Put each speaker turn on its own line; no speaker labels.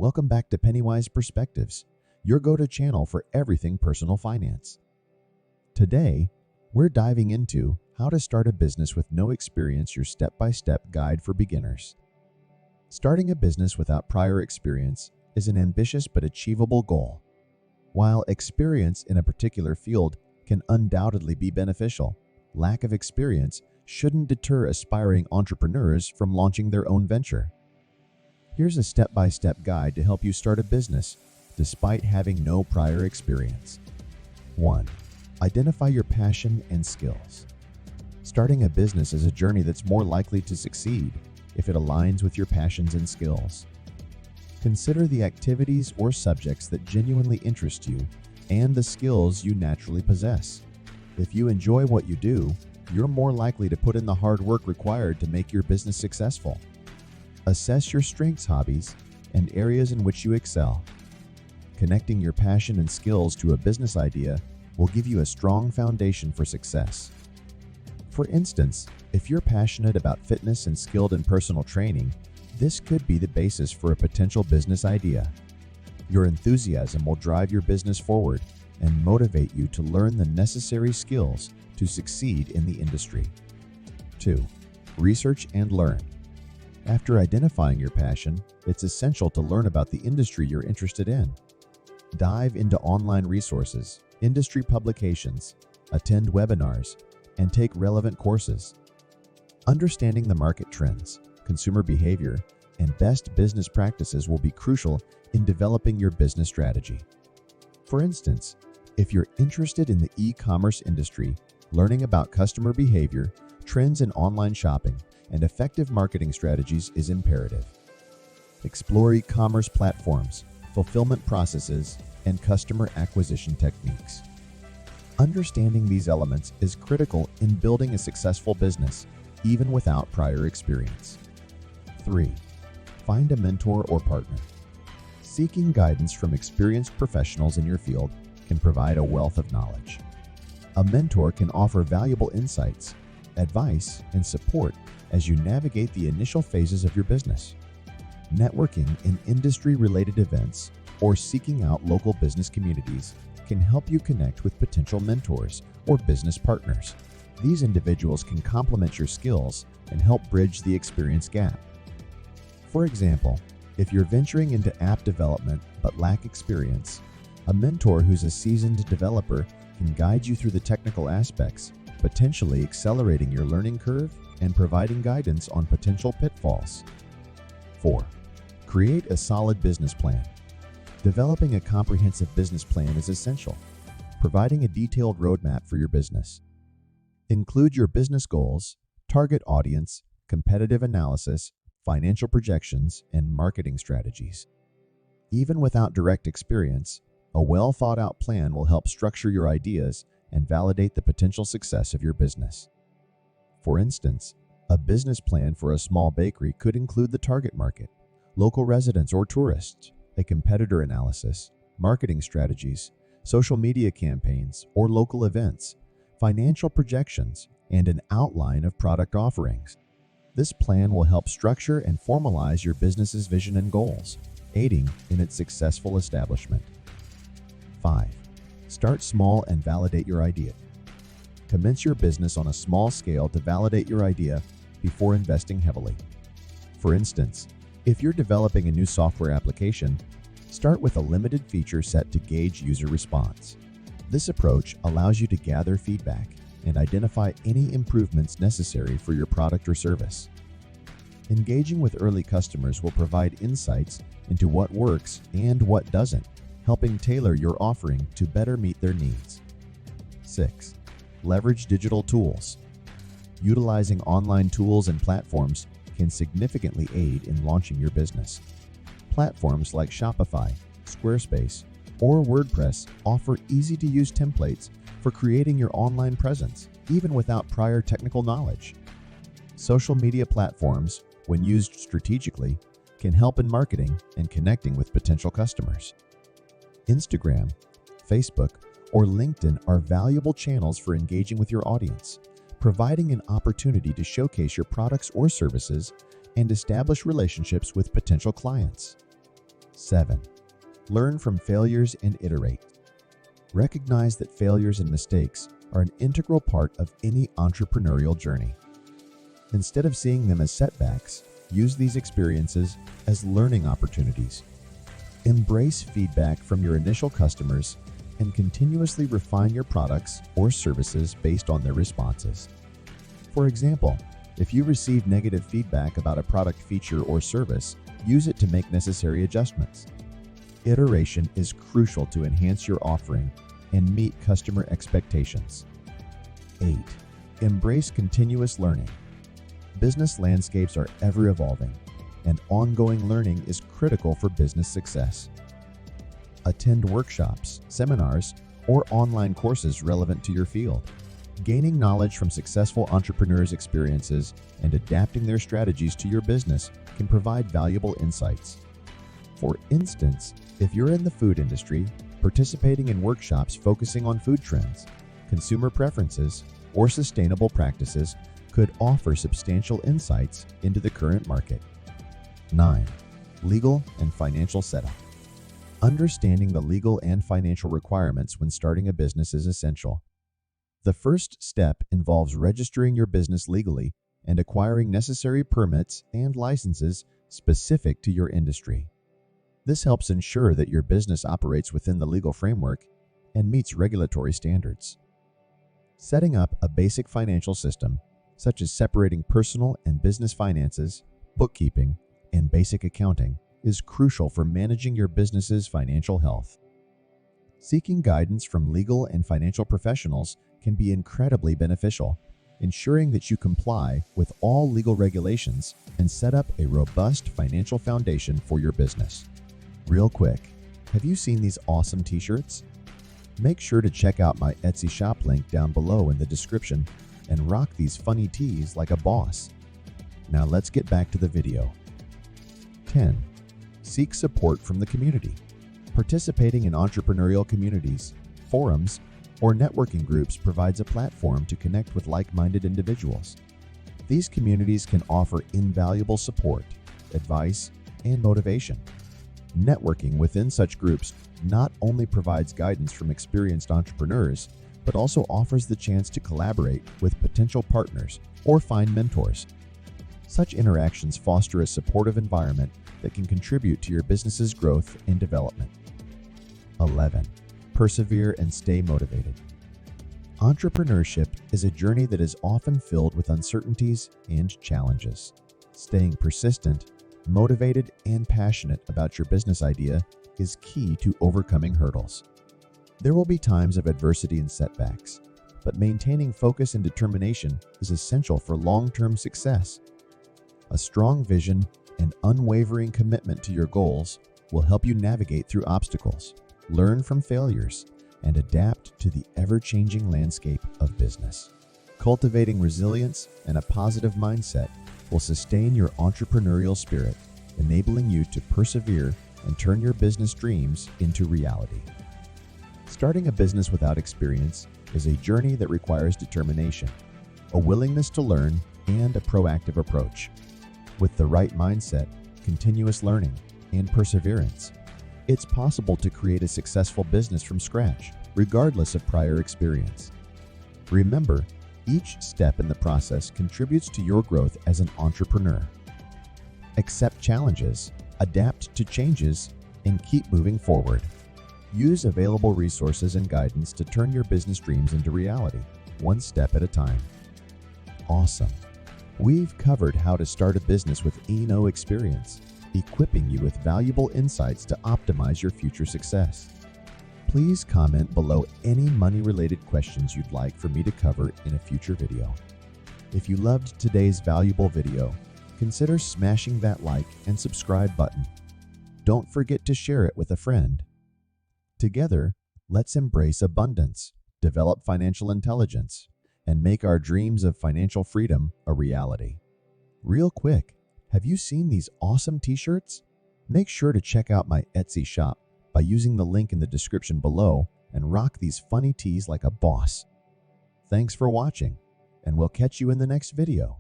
Welcome back to PennyWise Perspectives, your go-to channel for everything personal finance. Today, we're diving into how to start a business with no experience, your step-by-step guide for beginners. Starting a business without prior experience is an ambitious but achievable goal. While experience in a particular field can undoubtedly be beneficial, lack of experience shouldn't deter aspiring entrepreneurs from launching their own venture. Here's a step-by-step guide to help you start a business despite having no prior experience. 1. Identify your passion and skills. Starting a business is a journey that's more likely to succeed if it aligns with your passions and skills. Consider the activities or subjects that genuinely interest you and the skills you naturally possess. If you enjoy what you do, you're more likely to put in the hard work required to make your business successful. Assess your strengths, hobbies, and areas in which you excel. Connecting your passion and skills to a business idea will give you a strong foundation for success. For instance, if you're passionate about fitness and skilled in personal training, this could be the basis for a potential business idea. Your enthusiasm will drive your business forward and motivate you to learn the necessary skills to succeed in the industry. 2. Research and learn. After identifying your passion, it's essential to learn about the industry you're interested in. Dive into online resources, industry publications, attend webinars, and take relevant courses. Understanding the market trends, consumer behavior, and best business practices will be crucial in developing your business strategy. For instance, if you're interested in the e-commerce industry, learning about customer behavior, trends in online shopping, and effective marketing strategies is imperative. Explore e-commerce platforms, fulfillment processes, and customer acquisition techniques. Understanding these elements is critical in building a successful business, even without prior experience. 3. Find a mentor or partner. Seeking guidance from experienced professionals in your field can provide a wealth of knowledge. A mentor can offer valuable insights, advice, and support as you navigate the initial phases of your business. Networking in industry-related events or seeking out local business communities can help you connect with potential mentors or business partners. These individuals can complement your skills and help bridge the experience gap. For example, if you're venturing into app development but lack experience, a mentor who's a seasoned developer can guide you through the technical aspects, potentially accelerating your learning curve and providing guidance on potential pitfalls. 4. Create a solid business plan. Developing a comprehensive business plan is essential, providing a detailed roadmap for your business. Include your business goals, target audience, competitive analysis, financial projections, and marketing strategies. Even without direct experience, a well-thought-out plan will help structure your ideas and validate the potential success of your business. For instance, a business plan for a small bakery could include the target market, local residents or tourists, a competitor analysis, marketing strategies, social media campaigns or local events, financial projections, and an outline of product offerings. This plan will help structure and formalize your business's vision and goals, aiding in its successful establishment. 5. Start small and validate your idea. Commence your business on a small scale to validate your idea before investing heavily. For instance, if you're developing a new software application, start with a limited feature set to gauge user response. This approach allows you to gather feedback and identify any improvements necessary for your product or service. Engaging with early customers will provide insights into what works and what doesn't, helping tailor your offering to better meet their needs. 6. Leverage digital tools. Utilizing online tools and platforms can significantly aid in launching your business. Platforms like Shopify, Squarespace, or WordPress offer easy-to-use templates for creating your online presence, even without prior technical knowledge. Social media platforms, when used strategically, can help in marketing and connecting with potential customers. Instagram, Facebook, or LinkedIn are valuable channels for engaging with your audience, providing an opportunity to showcase your products or services and establish relationships with potential clients. 7. Learn from failures and iterate. Recognize that failures and mistakes are an integral part of any entrepreneurial journey. Instead of seeing them as setbacks, use these experiences as learning opportunities. Embrace feedback from your initial customers and continuously refine your products or services based on their responses. For example, if you receive negative feedback about a product feature or service, use it to make necessary adjustments. Iteration is crucial to enhance your offering and meet customer expectations. 8. Embrace continuous learning. Business landscapes are ever evolving, and ongoing learning is critical for business success. Attend workshops, seminars, or online courses relevant to your field. Gaining knowledge from successful entrepreneurs' experiences and adapting their strategies to your business can provide valuable insights. For instance, if you're in the food industry, participating in workshops focusing on food trends, consumer preferences, or sustainable practices could offer substantial insights into the current market. 9. Legal and financial setup. Understanding the legal and financial requirements when starting a business is essential. The first step involves registering your business legally and acquiring necessary permits and licenses specific to your industry. This helps ensure that your business operates within the legal framework and meets regulatory standards. Setting up a basic financial system, such as separating personal and business finances, bookkeeping, and basic accounting, is crucial for managing your business's financial health. Seeking guidance from legal and financial professionals can be incredibly beneficial, ensuring that you comply with all legal regulations and set up a robust financial foundation for your business. Real quick, have you seen these awesome t-shirts? Make sure to check out my Etsy shop link down below in the description and rock these funny tees like a boss. Now let's get back to the video. 10. Seek support from the community. Participating in entrepreneurial communities, forums, or networking groups provides a platform to connect with like-minded individuals. These communities can offer invaluable support, advice, and motivation. Networking within such groups not only provides guidance from experienced entrepreneurs, but also offers the chance to collaborate with potential partners or find mentors. Such interactions foster a supportive environment that can contribute to your business's growth and development. 11. Persevere and stay motivated. Entrepreneurship is a journey that is often filled with uncertainties and challenges. Staying persistent, motivated, and passionate about your business idea is key to overcoming hurdles. There will be times of adversity and setbacks, but maintaining focus and determination is essential for long-term success. A strong vision and unwavering commitment to your goals will help you navigate through obstacles, learn from failures, and adapt to the ever-changing landscape of business. Cultivating resilience and a positive mindset will sustain your entrepreneurial spirit, enabling you to persevere and turn your business dreams into reality. Starting a business without experience is a journey that requires determination, a willingness to learn, and a proactive approach. With the right mindset, continuous learning, and perseverance, it's possible to create a successful business from scratch, regardless of prior experience. Remember, each step in the process contributes to your growth as an entrepreneur. Accept challenges, adapt to changes, and keep moving forward. Use available resources and guidance to turn your business dreams into reality, one step at a time. Awesome! We've covered how to start a business with no experience, equipping you with valuable insights to optimize your future success. Please comment below any money-related questions you'd like for me to cover in a future video. If you loved today's valuable video, consider smashing that like and subscribe button. Don't forget to share it with a friend. Together, let's embrace abundance, develop financial intelligence, and make our dreams of financial freedom a reality. Real quick, have you seen these awesome t-shirts? Make sure to check out my Etsy shop by using the link in the description below and rock these funny tees like a boss. Thanks for watching, and we'll catch you in the next video.